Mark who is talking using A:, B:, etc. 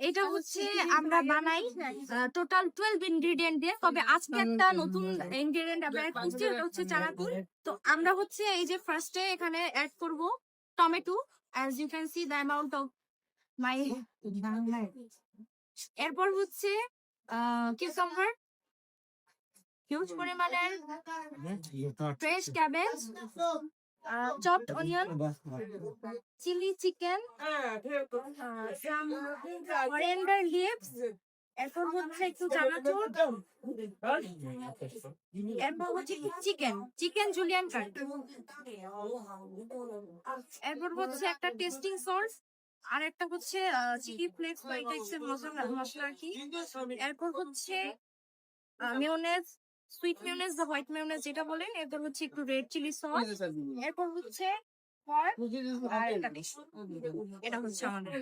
A: এটা হচ্ছে আমরা বানাই টোটাল 12 ইনগ্রেডিয়েন্ট দিয়ে। তবে আজকে একটা নতুন ইনগ্রেডিয়েন্ট আমরা অ্যাড করছি, এটা হচ্ছে চানাচুর। তো আমরা হচ্ছে এই যে ফার্স্টে এখানে অ্যাড করব tomato, as you can see the amount of my. এরপর হচ্ছে কিউকাম্বার, হিউজ পরিমাণের fresh cabbage, chopped onion, chili chicken, some coriander leaves, এরপর হচ্ছে একটু চানাচুর, এরপর হচ্ছে চিকেন জুলিয়ান কাট, এরপর হচ্ছে একটা টেস্টিং সল্ট, আর একটা হচ্ছে চিলি ফ্লেক্স বা এটা হচ্ছে মশলা আর কি। এরপর হচ্ছে মেয়োনেজ, সুইট মেয়োনেজ বা হোয়াইট মেয়োনেজ যেটা বলেন, এরপর হচ্ছে একটু রেড চিলি সস, এরপর হচ্ছে আর এটা হচ্ছে আমাদের